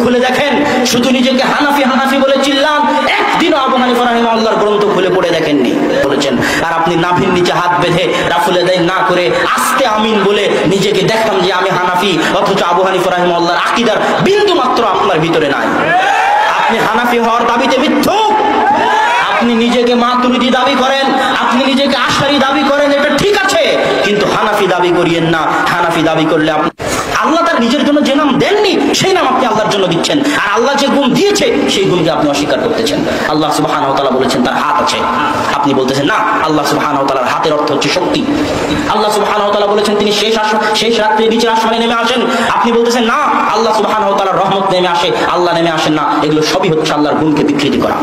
খুলে দেখেন, শুধু নিজেকে হানাফি হানাফি বলে চিল্লান, একদিনও আবু হানিফা রাহিমাহুল্লাহর গ্রন্থ খুলে পড়ে দেখেননি বলেছেন। আর আপনি নাভির নিচে হাত বেঁধে রাফুল আদায় না করে আস্তে আমিন বলে নিজেকে দেখান যে আমি হানাফি, অথচ আবু হানিফা রাহিমাহুল্লাহর আকীদার বিন্দু মাত্র আপনার ভিতরে নাই। আপনি হানাফি হওয়ার দাবিতে মিথ্যুক। আপনি নিজেকে মাতুরিদি দাবি করেন, আপনি নিজেকে আশারি দাবি করেন, এটা ঠিক আছে, কিন্তু হানাফি দাবি করিয়েন না। হানাফি দাবি করলে আপনি আল্লাহ তার নিজের জন্য যে নাম দেননি সেই নাম আপনি আল্লাহর জন্য দিচ্ছেন, আর আল্লাহ যে গুণ দিয়েছে সেই গুণকে আপনি অস্বীকার করতেছেন। আল্লাহ সুবহানাহু ওয়া তাআলা বলেছেন তার হাত আছে, আপনি বলতেছেন না আল্লাহ সুবহানাহু ওয়া তাআলার হাতের অর্থ হচ্ছে শক্তি। আল্লাহ সুবহানাহু ওয়া তাআলা বলেছেন তিনি শেষ রাত্রে নিচের আসমানে নেমে আসেন, আপনি বলতেছেন না আল্লাহ সুবহানাহু ওয়া তাআলার রহমত নেমে আসে, আল্লাহ নেমে আসেন না। এগুলো সবই হচ্ছে আল্লাহর গুণকে বিকৃতি করা।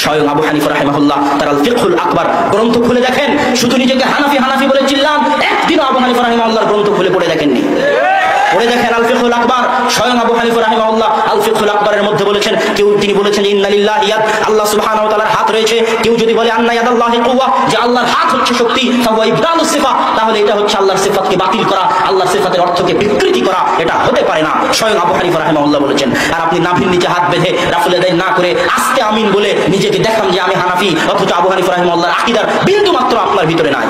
স্বয়ং আবু হানিফা রাহিমাহুল্লাহ তার আল ফিকহুল আকবার গ্রন্থ খুলে দেখেন, শুধু নিজেকে হানাফি হানাফি বলে চিল্লান, একদিনও আবু হানিফা রাহিমাহুল্লাহর গ্রন্থ খুলে পড়ে দেখেননি। পড়ে দেখেন আল ফিকহুল আকবার, স্বয়ং আবু হানিফা রাহিমাহুল্লাহ আল ফিকহুল আকবরের মধ্যে বলেছেন, তিনি বলেছেন ইন্না লিল্লাহি ইয়াদ, আল্লাহ সুবহানাহু ওয়া তাআলার হাত রয়েছে। কেউ যদি বলে আন্না ইয়াদাল্লাহি কুওয়া, যে আল্লাহর হাত হচ্ছে শক্তি, ফাহুয়া ইবদালুস সিফা, তাহলে এটা হচ্ছে আল্লাহর সিফাতকে বাতিল করা, আল্লাহর সিফাতের অর্থকে বিকৃতি করা, এটা হতে পারে না। স্বয়ং আবু হানিফা রাহিমাহুল্লাহ বলেছেন। আর আপনি নাভির নিচে হাত বেঁধে রাফুল আদায় না করে আস্তে আমিন বলে নিজেকে দেখান যে আমি হানাফি, অথচ আবু হানিফা রাহিমাহুল্লাহর আকীদার বিন্দু মাত্র আপনার ভিতরে নাই।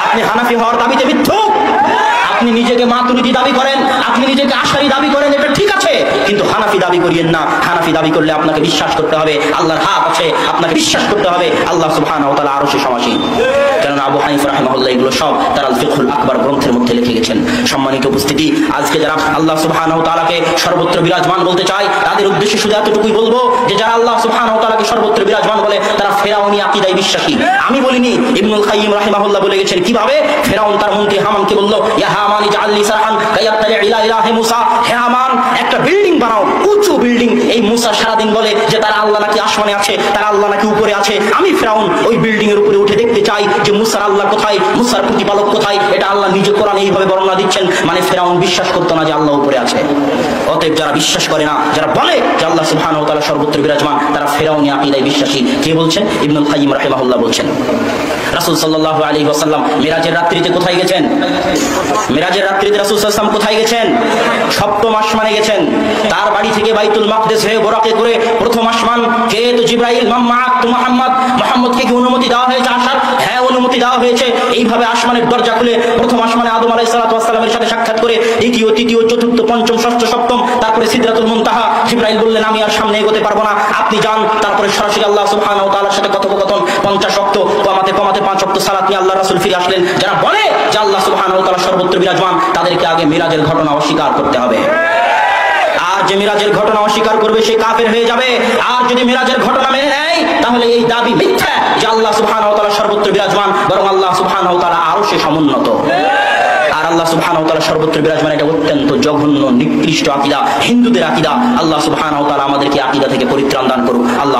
আপনি হানাফি হওয়ার দাবিতে মিথ্যুক। আপনি নিজেকে মাতুরিদি দাবি করেন, আপনি নিজেকে আশারি দাবি করেন, এটা ঠিক আছে, কিন্তু হানাফি দাবি করিয়েন না। হানাফি দাবি করলে আপনাকে বিশ্বাস করতে হবে আল্লাহর হাত আছে, আপনাকে বিশ্বাস করতে হবে আল্লাহ সুবহানাহু ওয়া তাআলা আরশে সমাসীন। কারণ আবু হানিফা রাহিমাহুল্লাহ এগুলো সব তার আল ফিকহুল আকবার গ্রন্থের মধ্যে লিখে গেছেন। সম্মানিত উপস্থিতি, আজকে যারা আল্লাহ সুবহানাহু ওয়া তাআলাকে সর্বত্র বিরাজমান বলতে চায়, তাদের উদ্দেশ্যে শুধু এতটুকুই বলবো যে যারা আল্লাহ সুবহানাহু ওয়া তাআলাকে সর্বত্র বিরাজমান বলে তারা ফেরাউনি আকীদায় বিশ্বাসী। আমি বলিনি, ইবনুল কাইয়্যিম রাহিমাহুল্লাহ বলে গেছেন। কিভাবে? ফেরাউন তার মন্ত্রী হামানকে বলল, ইয়া হামান ইজআল লি সারহান কায়াত্তালি ইলা ইলাহি মুসা, হে হামান একটা বিল্ডিং বানাও, উঁচু বিল্ডিং। এই মুসা সারাদিন বলে যে তার আল্লাহ নাকি আসমানে আছে, তার আল্লাহ নাকি উপরে আছে। আমি ফেরাউন ওই বিল্ডিং এর উপরে উঠে দেখতে চাই যে মুসার আল্লাহ কোথায়, মুসার প্রতিপালক কোথায়। এটা আল্লাহ নিজে কোরআনে এইভাবে বর্ণনা দিচ্ছেন। মানে ফেরাউন বিশ্বাস করতো না যে আল্লাহ উপরে আছে। অতএব যারা বিশ্বাস করে না, যারা বলে যে আল্লাহ সুবহানাহু ওয়া তাআলা সর্বত্র বিরাজমান, তারা ফেরাউনি আকীদায় বিশ্বাসী। কে বলছেন? ইবনুল কাইয়্যিম রাহিমাহুল্লাহ বলছেন। রাসূল সাল্লাল্লাহু আলাইহি ওয়াসাল্লাম মিরাজের রাত্রিতে কোথায় গেছেন? মিরাজের রাত্রিতে রাসূল সাল্লাল্লাহু আলাইহি ওয়াসাল্লাম কোথায় গেছেন? সপ্তম আসমানে গেছেন। তার বাড়ি থেকে বাইতুল মাকদিস হয়ে বোরাকে করে প্রথম আসমান। কে? তো জিবরাইল। মাম্মাক তো মুহাম্মদকে কি অনুমতি দেওয়া হয়েছে আসার? হ্যাঁ, অনুমতি দেওয়া হয়েছে। এইভাবে আসমানের দরজা খুলে প্রথম আসমানে আদম আলাইহিস সালাতু ওয়াস সালামের সাথে সাক্ষাৎ করে, দ্বিতীয়, তৃতীয়, চতুর্থ, পঞ্চম, ষষ্ঠ, সপ্তম, তারপরে সিদরাতুল মুনতাহা। জিবরাইল বললেন আমি আর সামনে এগোতে পারবো না, আপনি যান। তারপরে সরাসরি আল্লাহ সুবহানাহু ওয়া তাআলার সাথে কথোপকথন। 50 ওয়াক্ত কমাতে 5 ওয়াক্ত সালাত নিয়ে আল্লাহ রাসূল ফিরে আসলেন। যারা বলে যে আল্লাহ সুবহানাহু ওয়া তাআলা সর্বত্র বিরাজমান, তাদেরকে আগে মিরাজের ঘটনা অস্বীকার করতে হবে। আর যে মিরাজের ঘটনা অস্বীকার করবে সে কাফের হয়ে যাবে। আর যদি মিরাজের ঘটনা মেনে নেয় তাহলে এই দাবি মিথ্যা যে আল্লাহ সুবহানাহু ওয়া তাআলা সর্বত্র বিরাজমান, বরং আল্লাহ সুবহানাহু ওয়া তাআলা আরশে সমুন্নত। আর আল্লাহ সুবহানাহু ওয়া তাআলা সর্বত্র বিরাজমান, এটা অত্যন্ত জঘন্য নিকৃষ্ট আকীদা, হিন্দুদের আকীদা। আল্লাহ সুবহানাহু ওয়া তাআলা আমাদেরকে আকীদা থেকে পরিত্রাণ দান করুক। আল্লাহ